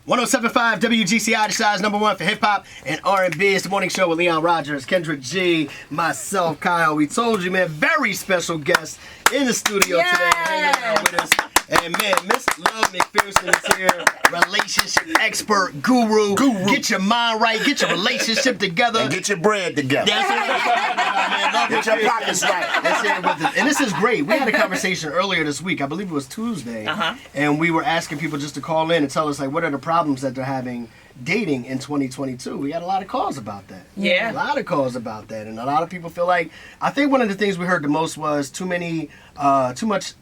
107.5 WGCI, the size number one for hip hop and R&B. It's the morning show with Leon Rogers, Kendra G, myself, Kyle. We told you, man, very special guest in the studio today, hanging out with us. And man, Miss Love McPherson is here, relationship expert, guru. Get your mind right, get your relationship together. And get your bread together. That's what we're talking about, man. Love Get your pockets right. That's here with us. And this is great. We had a conversation earlier this week, I believe it was Tuesday, and we were asking people just to call in and tell us, like, what are the problems that they're having dating in 2022. We had a lot of calls about that. Yeah. A lot of calls about that. And a lot of people feel like, I think one of the things we heard the most was too much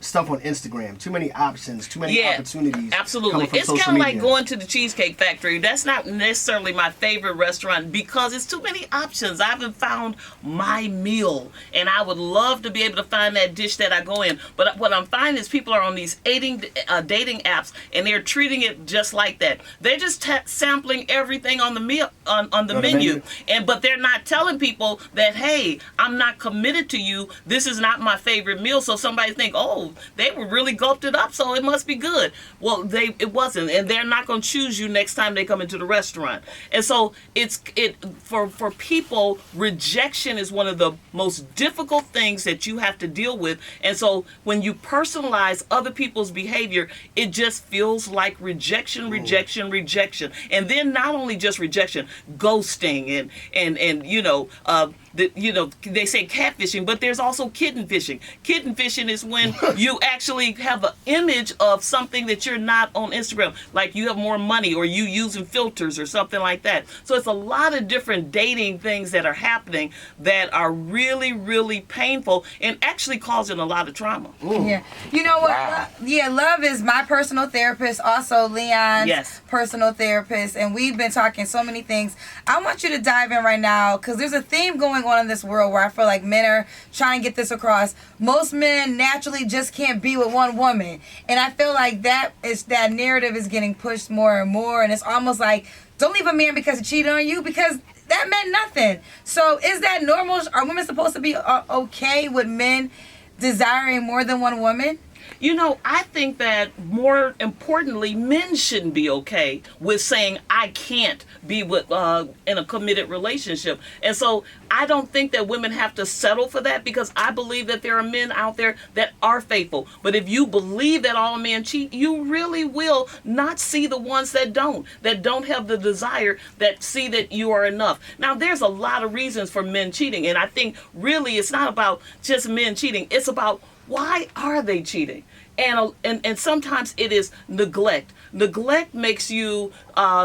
stuff on Instagram, too many options, too many opportunities. Absolutely. It's kind of like going to the Cheesecake Factory. That's not necessarily my favorite restaurant because it's too many options. I haven't found my meal, and I would love to be able to find that dish that I go in. But what I'm finding is people are on these dating apps, and they're treating it just like that. They're just sampling everything on the meal on the menu, but they're not telling people that, hey, I'm not committed to you. This is not my favorite meal. So somebody think, oh, they were really gulped it up, so it must be good. Well, it wasn't, and they're not going to choose you next time they come into the restaurant. And so for people, rejection is one of the most difficult things that you have to deal with. And so when you personalize other people's behavior, it just feels like rejection. And then not only just rejection, ghosting and they say catfishing, but there's also kitten fishing. Kitten fishing is when you actually have an image of something that you're not on Instagram, like you have more money or you using filters or something like that. So it's a lot of different dating things that are happening that are really, really painful and actually causing a lot of trauma. Yeah. You know what? Wow. Love is my personal therapist, also Leon's personal therapist, and we've been talking so many things. I want you to dive in right now because there's a theme going on in this world where I feel like men are trying to get this across. Most men naturally just can't be with one woman, and I feel like that narrative is getting pushed more and more, and it's almost like, don't leave a man because he cheated on you, because that meant nothing. So is that normal? Are women supposed to be okay with men desiring more than one woman? You know, I think that more importantly, men shouldn't be okay with saying, I can't be with in a committed relationship. And so I don't think that women have to settle for that, because I believe that there are men out there that are faithful. But if you believe that all men cheat, you really will not see the ones that don't have the desire, that see that you are enough. Now, there's a lot of reasons for men cheating. And I think really it's not about just men cheating. It's about, why are they cheating? And sometimes it is neglect. Neglect makes you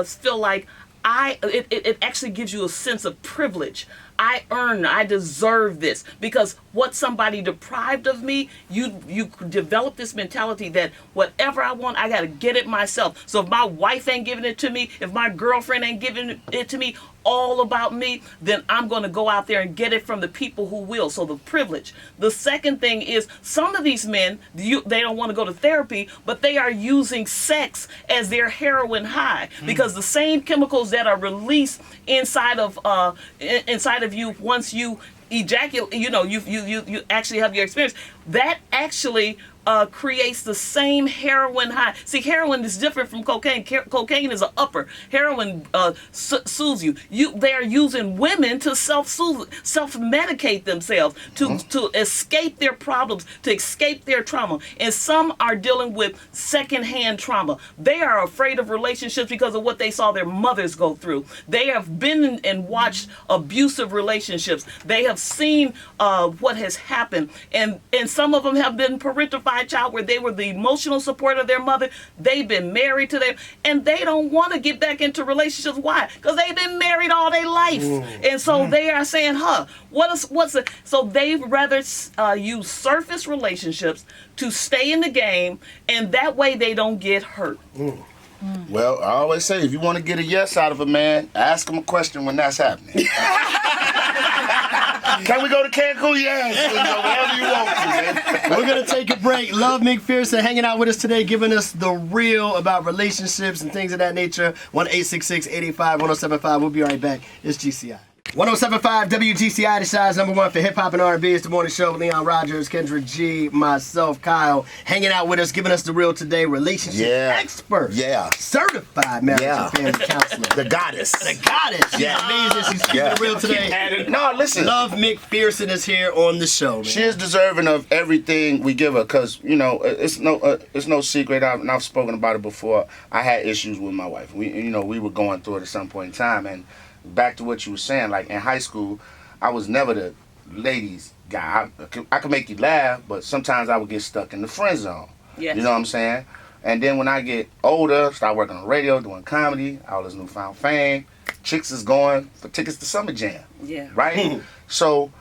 feel like it actually gives you a sense of privilege. I deserve this, because what somebody deprived of me, you develop this mentality that whatever I want, I got to get it myself. So if my wife ain't giving it to me, if my girlfriend ain't giving it to me, all about me, then I'm going to go out there and get it from the people who will. So the privilege. The second thing is, some of these men, they don't want to go to therapy, but they are using sex as their heroin high, because the same chemicals that are released inside of you once you ejaculate, you actually have your experience, that actually creates the same heroin high. See, heroin is different from cocaine. Cocaine is an upper. Heroin soothes you. They are using women to self-medicate themselves to escape their problems, to escape their trauma. And some are dealing with secondhand trauma. They are afraid of relationships because of what they saw their mothers go through. They have been and watched abusive relationships. They have seen what has happened, and some of them have been parentified child, where they were the emotional support of their mother. They've been married to them, and they don't want to get back into relationships. Why? Because they've been married all their life. And so they are saying, what's it? So they'd rather use surface relationships to stay in the game, and that way they don't get hurt. Well, I always say, if you want to get a yes out of a man, ask him a question when that's happening. Can we go to Cancun? Yes. Whatever you want to, man. We're going to take a break. Love McPherson hanging out with us today, giving us the real about relationships and things of that nature. 1-866-885-1075. We'll be right back. It's GCI. 107.5 WGCI, the size number one for hip hop and R&B. It's the morning show with Leon Rogers, Kendra G, myself, Kyle, hanging out with us, giving us the real today. Relationship expert, certified marriage and family counselor, the goddess, She's amazing. She's keeping it real today. No, listen, Love McPherson is here on the show. Man. She is deserving of everything we give her, because you know it's no secret. I've spoken about it before. I had issues with my wife. We were going through it at some point in time, and back to what you were saying, like in high school, I was never the ladies guy. I could make you laugh, but sometimes I would get stuck in the friend zone. Yes. You know what I'm saying? And then when I get older, start working on radio, doing comedy, all this newfound fame, chicks is going for tickets to Summer Jam. Yeah. Right? So,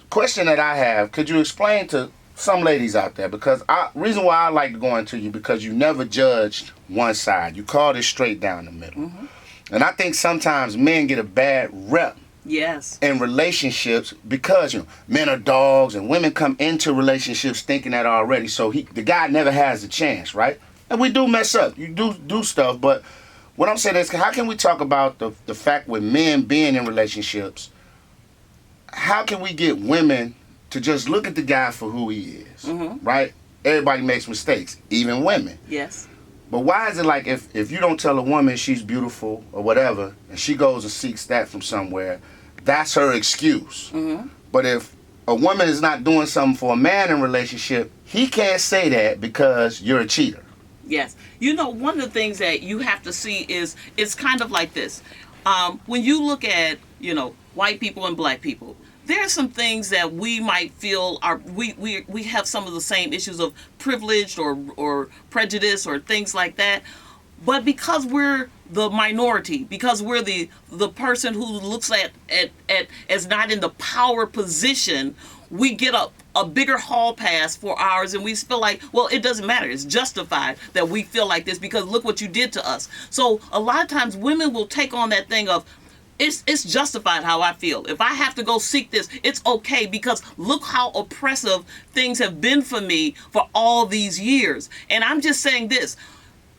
question that I have, could you explain to some ladies out there, because reason why I like going to you, because you never judged one side. You called it straight down the middle. Mm-hmm. And I think sometimes men get a bad rep in relationships because men are dogs, and women come into relationships thinking that already. So the guy never has a chance, right? And we do mess up. You do stuff. But what I'm saying is, how can we talk about the fact with men being in relationships, how can we get women to just look at the guy for who he is, right? Everybody makes mistakes, even women. Yes. But why is it like if you don't tell a woman she's beautiful or whatever, and she goes and seeks that from somewhere, that's her excuse. Mm-hmm. But if a woman is not doing something for a man in a relationship, he can't say that because you're a cheater. Yes. One of the things that you have to see is it's kind of like this. When you look at, white people and black people, there are some things that we might feel we have some of the same issues of privilege or prejudice or things like that. But because we're the minority, because we're the person who looks at as not in the power position, we get a bigger hall pass for ours, and we feel like, well, it doesn't matter. It's justified that we feel like this because look what you did to us. So a lot of times women will take on that thing of, it's justified how I feel. If I have to go seek this, it's okay because look how oppressive things have been for me for all these years. And I'm just saying this,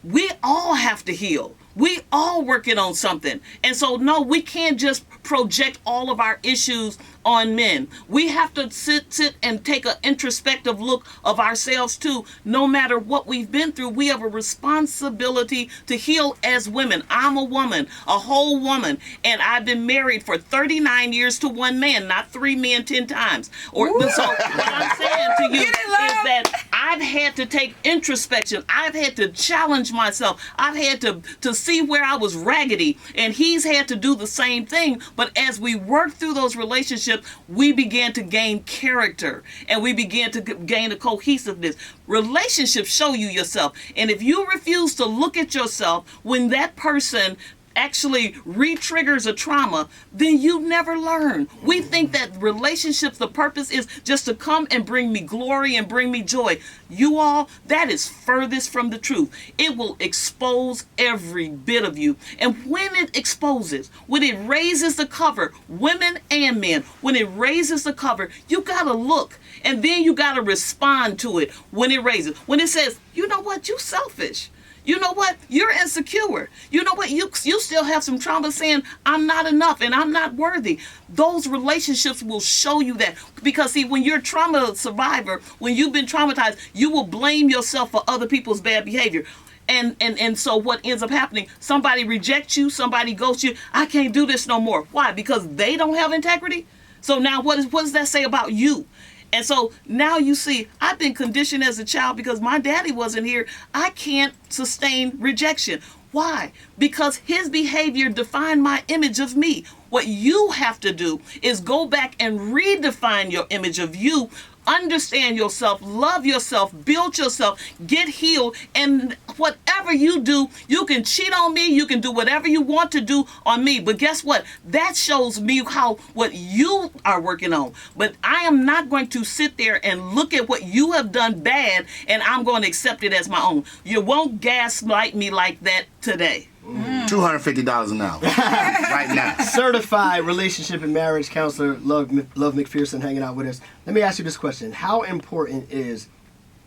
we all have to heal. We all working on something. And so, no, we can't just project all of our issues on men. We have to sit and take an introspective look of ourselves too. No matter what we've been through, we have a responsibility to heal as women. I'm a woman, a whole woman, and I've been married for 39 years to one man, not 3 men 10 times. So what I'm saying to you is that I've had to take introspection. I've had to challenge myself. I've had to see where I was raggedy, and he's had to do the same thing. But as we work through those relationships, we began to gain character, and we began to gain a cohesiveness. Relationships show you yourself, and if you refuse to look at yourself when that person actually re-triggers a trauma, then you never learn. We think that relationships, the purpose is just to come and bring me glory and bring me joy. You all, that is furthest from the truth. It will expose every bit of you. And when it exposes, when it raises the cover, women and men, when it raises the cover, you gotta look, and then you gotta respond to it when it raises. When it says, you know what, you selfish. You know what? You're insecure. You know what? You still have some trauma saying, I'm not enough and I'm not worthy. Those relationships will show you that. Because, see, when you're a trauma survivor, when you've been traumatized, you will blame yourself for other people's bad behavior. And so what ends up happening, somebody rejects you, somebody ghosts you. I can't do this no more. Why? Because they don't have integrity? So now what does that say about you? And so now you see, I've been conditioned as a child because my daddy wasn't here. I can't sustain rejection. Why? Because his behavior defined my image of me. What you have to do is go back and redefine your image of you. Understand yourself, love yourself, build yourself, get healed, and whatever you do, you can cheat on me, you can do whatever you want to do on me, but guess what? That shows me what you are working on. But I am not going to sit there and look at what you have done bad, and I'm going to accept it as my own. You won't gaslight me like that today. $250 an hour. Right now. Certified relationship and marriage counselor, Love McPherson, hanging out with us. Let me ask you this question. How important is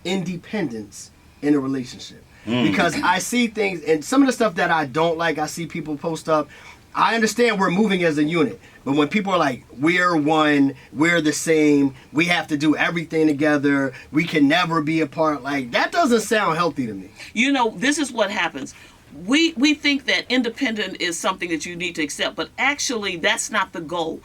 independence in a relationship? Because I see things, and some of the stuff that I don't like, I see people post up, I understand we're moving as a unit, but when people are like, we're one, we're the same, we have to do everything together, we can never be apart, like, that doesn't sound healthy to me. You know, this is what happens. We think that independent is something that you need to accept, but actually that's not the goal.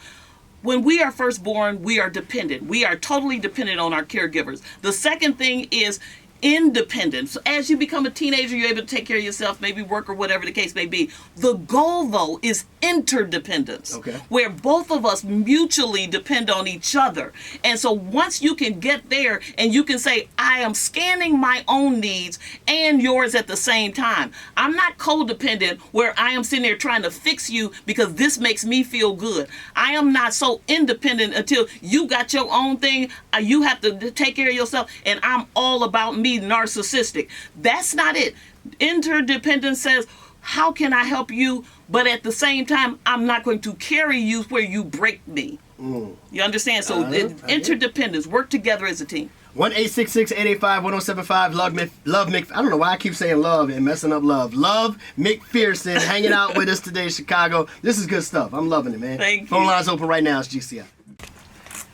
When we are first born, we are dependent. We are totally dependent on our caregivers. The second thing is independence. So as you become a teenager, you're able to take care of yourself, maybe work or whatever the case may be. The goal, though, is interdependence, where both of us mutually depend on each other. And so once you can get there and you can say, I am scanning my own needs and yours at the same time. I'm not codependent where I am sitting there trying to fix you because this makes me feel good. I am not so independent until you got your own thing. You have to take care of yourself, and I'm all about me. Narcissistic. That's not it. Interdependence says, how can I help you? But at the same time, I'm not going to carry you where you break me. You understand? So interdependence, work together as a team. 1-866-885-1075. Love Mc. I don't know why I keep saying love and messing up love. Love McPherson hanging out with us today in Chicago. This is good stuff. I'm loving it, man. Thank you. Phone lines open right now. It's GCI.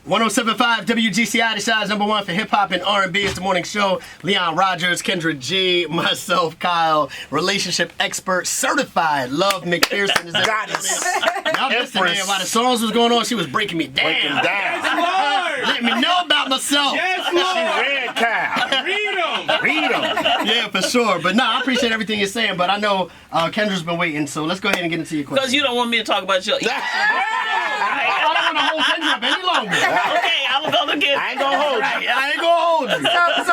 107.5 WGCI, the size number one for hip hop and R&B. It's the morning show. Leon Rogers, Kendra G, myself, Kyle, relationship expert, certified. Love McPherson is Goddess. Y'all missed it, man. While the songs was going on, she was breaking me down. Let me know about myself. Yes, Lord. She read Kyle. Read them. Yeah, for sure. But no, I appreciate everything you're saying. But I know Kendra's been waiting, so let's go ahead and get into your question. Because you don't want me to talk about your. I don't want to hold Kendra up any longer. Okay, I'm gonna get. I ain't gonna hold you. I ain't gonna hold you. So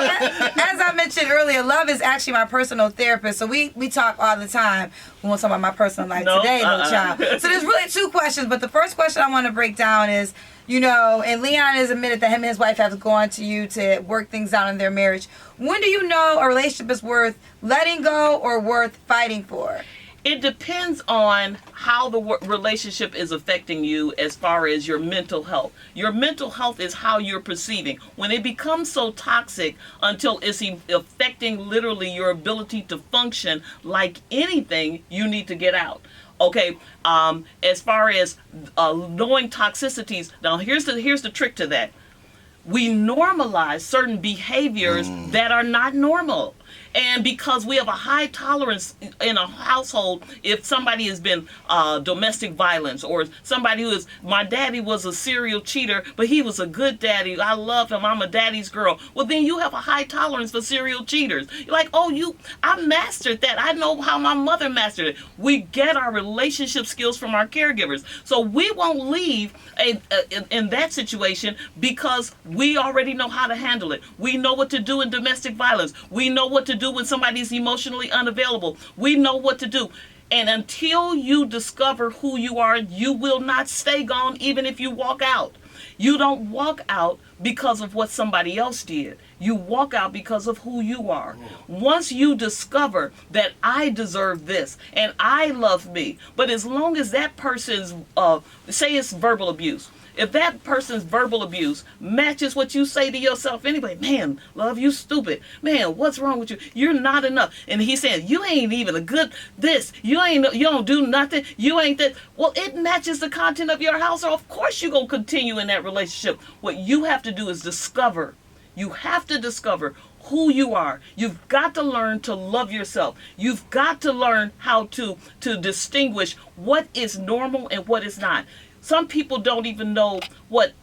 as I mentioned earlier, Love is actually my personal therapist. So we talk all the time. We won't talk about my personal life today, no child. So there's really two questions, but the first question I want to break down is, you know, and Leon has admitted that him and his wife have gone to you to work things out in their marriage. When do you know a relationship is worth letting go or worth fighting for? It depends on how the relationship is affecting you as far as your mental health. Your mental health is how you're perceiving. When it becomes so toxic until it's affecting literally your ability to function like anything, you need to get out. Okay, as far as knowing toxicities, now here's the trick to that. We normalize certain behaviors that are not normal. And because we have a high tolerance in a household, if somebody has been domestic violence, or somebody who is, my daddy was a serial cheater, but he was a good daddy, I love him, I'm a daddy's girl. Well, then you have a high tolerance for serial cheaters. You're like, oh, I mastered that. I know how my mother mastered it. We get our relationship skills from our caregivers. So we won't leave in that situation because we already know how to handle it. We know what to do in domestic violence. We know what to do when somebody's emotionally unavailable. We know what to do. And until you discover who you are, you will not stay gone even if you walk out. You don't walk out because of what somebody else did. You walk out because of who you are. Once you discover that I deserve this and I love me, but as long as that person's, say it's verbal abuse, if that person's verbal abuse matches what you say to yourself anyway, man, love, you stupid. Man, what's wrong with you? You're not enough. And he's saying, you ain't even a good this. You don't do nothing. You ain't that. Well, it matches the content of your house. So of course you're going to continue in that relationship. What you have to do is discover. You have to discover who you are. You've got to learn to love yourself. You've got to learn how to distinguish what is normal and what is not. Some people don't even know what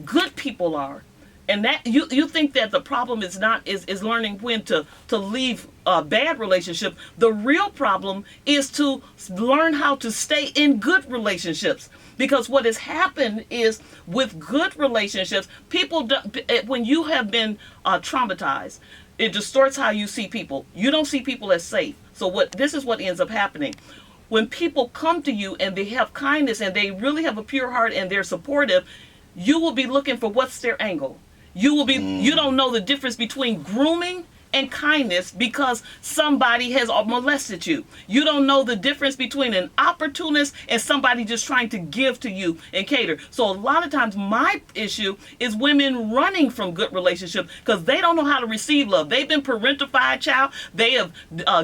good people are, and that you think that the problem is learning when to leave a bad relationship. The real problem is to learn how to stay in good relationships, because what has happened is with good relationships, people when you have been traumatized, it distorts how you see people. You don't see people as safe. So this is what ends up happening. When people come to you and they have kindness and they really have a pure heart and they're supportive, you will be looking for what's their angle. You will be. You don't know the difference between grooming and kindness because somebody has molested you. You don't know the difference between an opportunist and somebody just trying to give to you and cater. So a lot of times my issue is women running from good relationships because they don't know how to receive love. They've been parentified, child. They have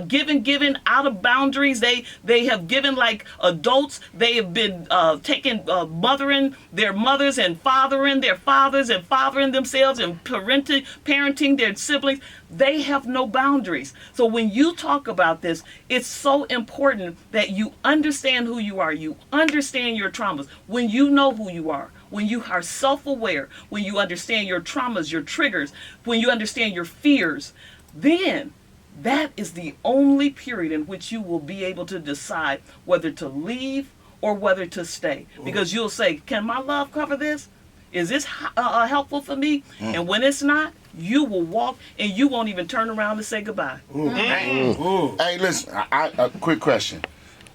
given out of boundaries. They have given like adults. They have been mothering their mothers and fathering their fathers and fathering themselves and parenting their siblings. They have no boundaries. So when you talk about this, it's so important that you understand who you are. You understand your traumas. When you know who you are, when you are self-aware, when you understand your traumas, your triggers, when you understand your fears, then that is the only period in which you will be able to decide whether to leave or whether to stay. Because you'll say, can my love cover this? Is this helpful for me? And when it's not, you will walk and you won't even turn around to say goodbye. Hey, listen, a quick question.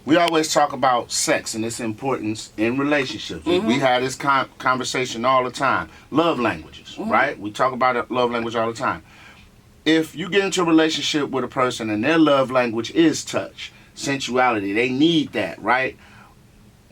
We always talk about sex and its importance in relationships. We have this conversation all the time. Love languages, right? We talk about love language all the time. If you get into a relationship with a person and their love language is touch, sensuality, they need that, right?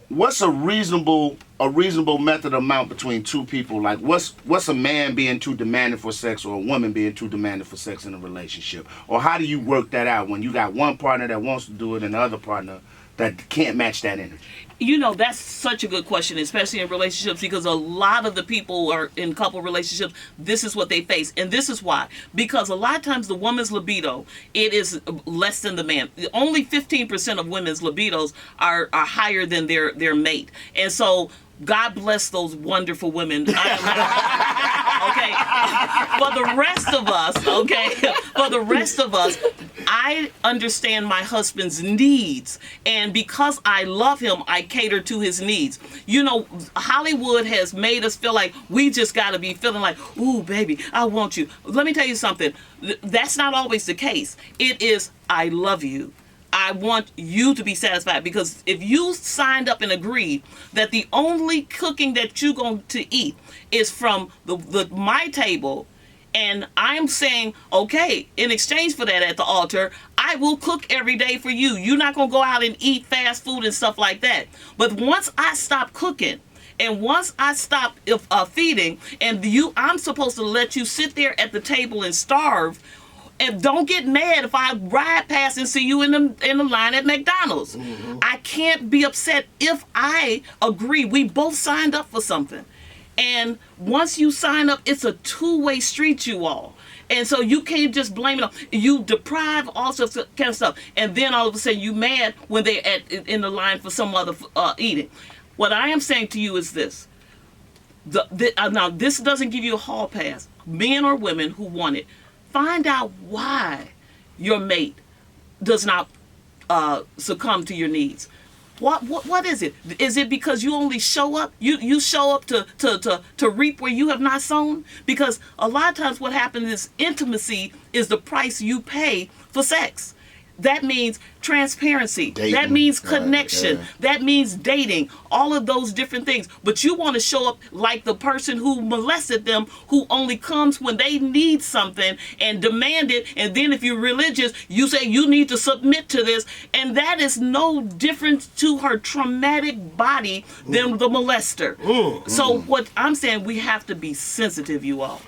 What's a reasonable method amount between two people? Like what's a man being too demanding for sex or a woman being too demanding for sex in a relationship? Or how do you work that out when you got one partner that wants to do it and the other partner that can't match that energy? You know, that's such a good question, especially in relationships, because a lot of the people are in couple relationships. This is what they face. And this is why. Because a lot of times the woman's libido, it is less than the man. Only 15% of women's libidos are higher than their mate. And so God bless those wonderful women. Okay. For the rest of us, I understand my husband's needs. And because I love him, I cater to his needs. You know, Hollywood has made us feel like we just got to be feeling like, ooh, baby, I want you. Let me tell you something. That's not always the case. It is, I love you. I want you to be satisfied, because if you signed up and agreed that the only cooking that you're going to eat is from my table, and I'm saying, okay, in exchange for that at the altar, I will cook every day for you. You're not going to go out and eat fast food and stuff like that. But once I stop cooking, and once I stop feeding, and I'm supposed to let you sit there at the table and starve. And don't get mad if I ride past and see you in the line at McDonald's. I can't be upset if I agree. We both signed up for something. And once you sign up, it's a two-way street, you all. And so you can't just blame it on. You deprive all sorts of kind of stuff. And then all of a sudden you mad when they're in the line for some other eating. What I am saying to you is this. Now, this doesn't give you a hall pass. Men or women who want it, find out why your mate does not succumb to your needs. What is it? Is it because you only show up? You show up to reap where you have not sown? Because a lot of times what happens is intimacy is the price you pay for sex. That means transparency. Dating. That means connection. That means dating. All of those different things. But you want to show up like the person who molested them, who only comes when they need something and demand it. And then if you're religious, you say you need to submit to this. And that is no different to her traumatic body than the molester. So what I'm saying, we have to be sensitive, you all.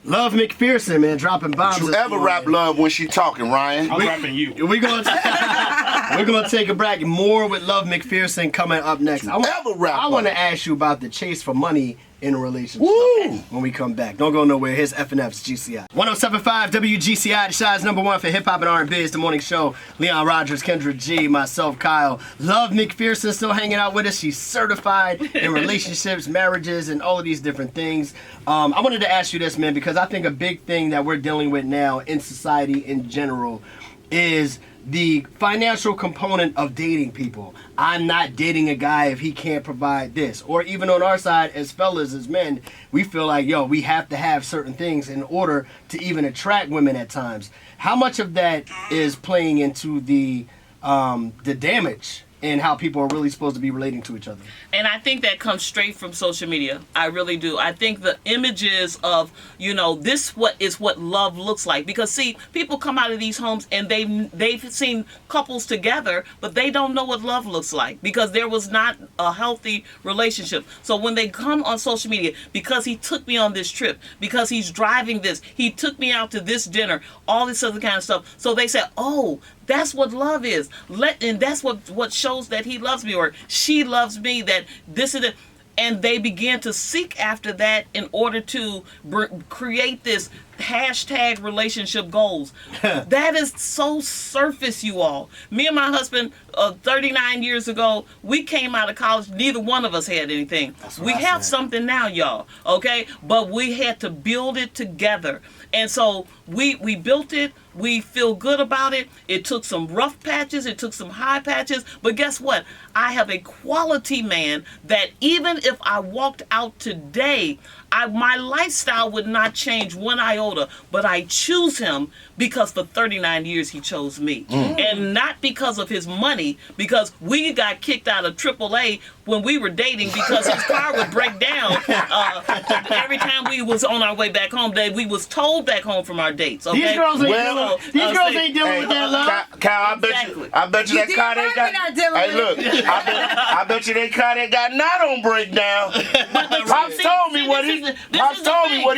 Love McPherson, man, dropping bombs. You ever rap love when she talking, Ryan? I'm rapping you. We're gonna take a break. More with Love McPherson coming up next. I want to ask you about the chase for money in a relationship. When we come back. Don't go nowhere. Here's FNF's GCI. 107.5 WGCI, the Shy's #1 for hip-hop and R&B. It's the morning show. Leon Rogers, Kendra G, myself, Kyle. Love McPherson still hanging out with us. She's certified in relationships, marriages, and all of these different things. I wanted to ask you this, man, because I think a big thing that we're dealing with now in society in general is the financial component of dating people. I'm not dating a guy if he can't provide this. Or even on our side, as fellas, as men, we feel like, we have to have certain things in order to even attract women at times. How much of that is playing into the damage and how people are really supposed to be relating to each other. And I think that comes straight from social media. I really do. I think the images of, this is what love looks like. Because see, people come out of these homes and they've seen couples together, but they don't know what love looks like because there was not a healthy relationship. So when they come on social media, because he took me on this trip, because he's driving this, he took me out to this dinner, all this other kind of stuff. So they say, oh, that's what love is. And that's what shows that he loves me or she loves me, that this is it. And they begin to seek after that in order to create this hashtag relationship goals. That is so surface, you all. Me and my husband, 39 years ago, we came out of college. Neither one of us had anything. We have something now, y'all. Okay? But we had to build it together. And so we built it. We feel good about it. It took some rough patches. It took some high patches. But guess what? I have a quality man that even if I walked out today, my lifestyle would not change one iota, but I choose him because for 39 years he chose me. And not because of his money, because we got kicked out of AAA when we were dating because his car would break down every time we was on our way back home. We was told back home from our dates. Okay? These girls ain't dealing with that love. Kyle, I bet you that car they got. Hey, look, I bet you that car they got not on breakdown. Pops told me what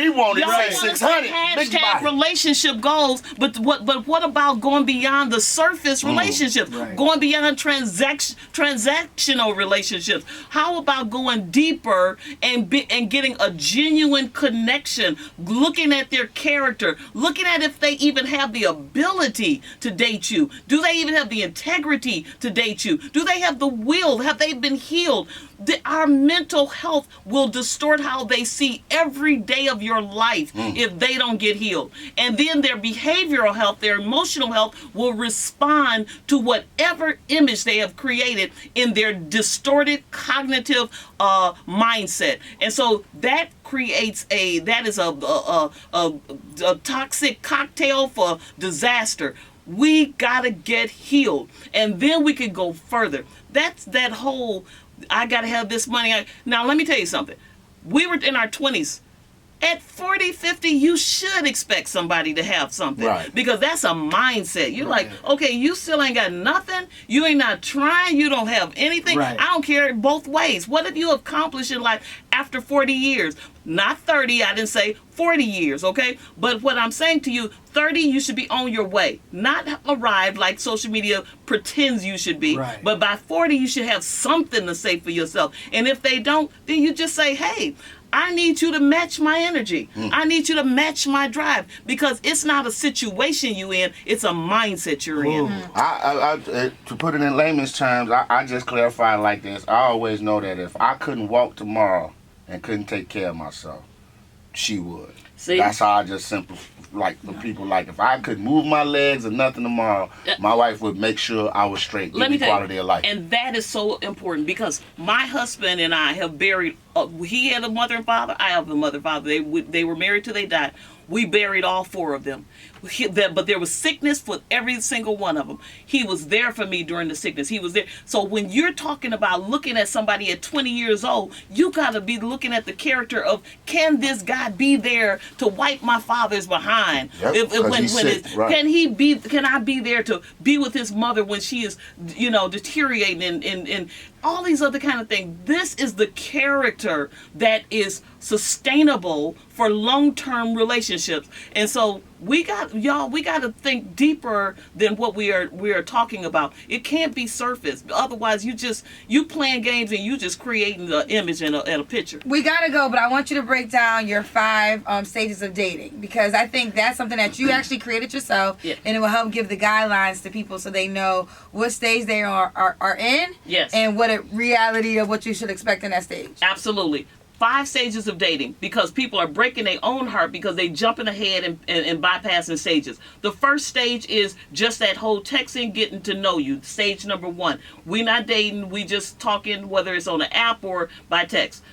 he wanted. Say 600. Hashtag relationship goals, but what about going beyond the surface relationships? Right. Going beyond transactional relationships? How about going deeper and getting a genuine connection? Looking at their character, looking at if they even have the ability to date you. Do they even have the integrity to date you? Do they have the will? Have they been healed? Our mental health will distort how they see every day of your life if they don't get healed. And then their behavioral health, their emotional health will respond to whatever image they have created in their distorted cognitive mindset. And so that creates a toxic cocktail for disaster. We gotta get healed, and then we can go further. That's that whole I gotta have this money. Now let me tell you something. We were in our 20s. At 40, 50, you should expect somebody to have something. Right. Because that's a mindset. You're like, okay, you still ain't got nothing. You ain't not trying. You don't have anything. Right. I don't care both ways. What have you accomplished in life after 40 years? Not 30. I didn't say 40 years, okay? But what I'm saying to you, 30, you should be on your way. Not arrived like social media pretends you should be. Right. But by 40, you should have something to say for yourself. And if they don't, then you just say, hey, I need you to match my energy. I need you to match my drive, because it's not a situation you in, it's a mindset you're in. To put it in layman's terms, I just clarify it like this. I always know that if I couldn't walk tomorrow and couldn't take care of myself, she would. See? That's how I just simple like the people like. If I could move my legs or nothing tomorrow, my wife would make sure I was straight. Give me quality of life. And that is so important, because my husband and I have buried. He had a mother and father. I have a mother and father. They were married till they died. We buried all four of them. But there was sickness for every single one of them. He was there for me during the sickness. He was there. So when you're talking about looking at somebody at 20 years old, you got to be looking at the character of, can this guy be there to wipe my father's behind? Yep, Can I be there to be with his mother when she is, deteriorating and all these other kind of things? This is the character that is sustainable for long-term relationships. And so we got to think deeper than what we are talking about. It can't be surface. Otherwise, you playing games and you just creating the image and a picture. We gotta go, but I want you to break down your 5 stages of dating, because I think that's something that you actually created yourself, and it will help give the guidelines to people so they know what stage they are in, and what a reality of what you should expect in that stage. Absolutely. 5 stages of dating, because people are breaking their own heart because they jumping ahead and bypassing stages. The first stage is just that whole texting, getting to know you. Stage number 1. We not dating, we just talking, whether it's on an app or by text.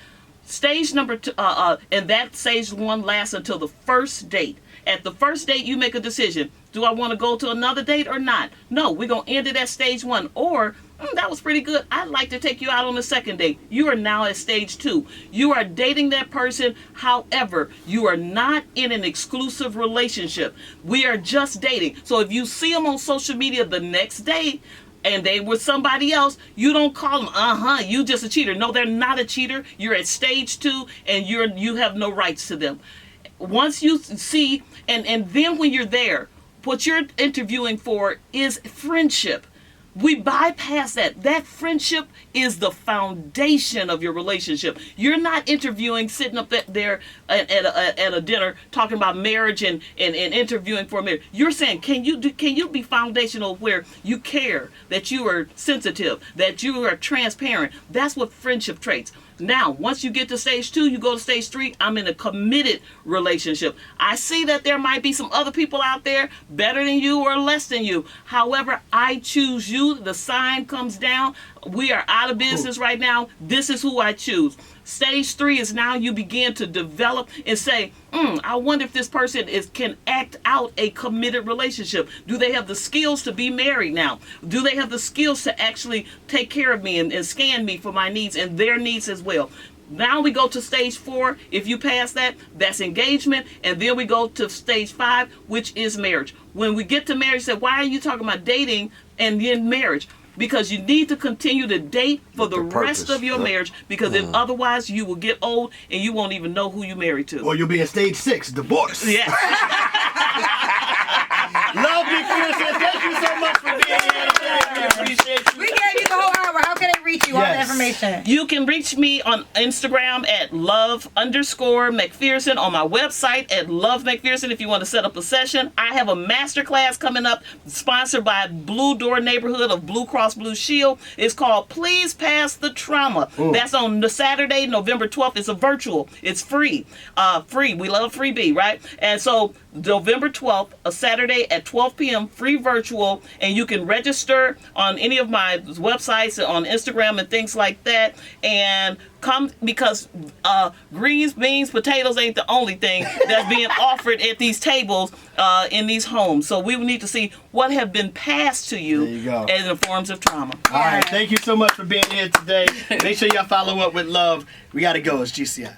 Stage number 2, and that stage 1 lasts until the first date. At the first date, you make a decision. Do I want to go to another date or not? No, we're going to end it at stage 1. Or that was pretty good. I'd like to take you out on a second date. You are now at stage 2. You are dating that person. However, you are not in an exclusive relationship. We are just dating. So if you see them on social media the next day, and they were somebody else, you don't call them, you just a cheater. No, they're not a cheater. You're at stage 2, and you have no rights to them. Once you see, and then when you're there, what you're interviewing for is friendship. We bypass that. That friendship is the foundation of your relationship. You're not interviewing, sitting up there at a dinner talking about marriage and interviewing for marriage. You're saying, can you be foundational where you care, that you are sensitive, that you are transparent? That's what friendship traits. Now, once you get to stage 2, you go to stage 3, I'm in a committed relationship. I see that there might be some other people out there better than you or less than you. However, I choose you. The sign comes down. We are out of business right now. This is who I choose. Stage 3 is now you begin to develop and say, I wonder if this person can act out a committed relationship. Do they have the skills to be married now? Do they have the skills to actually take care of me and scan me for my needs and their needs as well? Now we go to stage 4. If you pass that, that's engagement. And then we go to stage 5, which is marriage. When we get to marriage, say, why are you talking about dating and then marriage? Because you need to continue to date for the rest of your marriage, because if otherwise you will get old and you won't even know who you married to. Or you'll be in stage 6, divorce. Yes. Love McPherson. Thank you so much for being here today. We appreciate you. We gave you the whole hour. How can they reach you? All the information. You can reach me on Instagram at love_McPherson, on my website at Love McPherson if you want to set up a session. I have a masterclass coming up sponsored by Blue Door Neighborhood of Blue Cross Blue Shield. It's called Please Pass the Trauma. That's on the Saturday, November 12th. It's a virtual. It's free. Free. We love freebie, right? And so November 12th, a Saturday at 12 p.m., free virtual, and you can register on any of my websites, on Instagram and things like that, and come, because greens, beans, potatoes ain't the only thing that's being offered at these tables in these homes. So we need to see what have been passed to you, in the forms of trauma. All right, thank you so much for being here today. Make sure y'all follow up with Love. We got to go. It's GCI.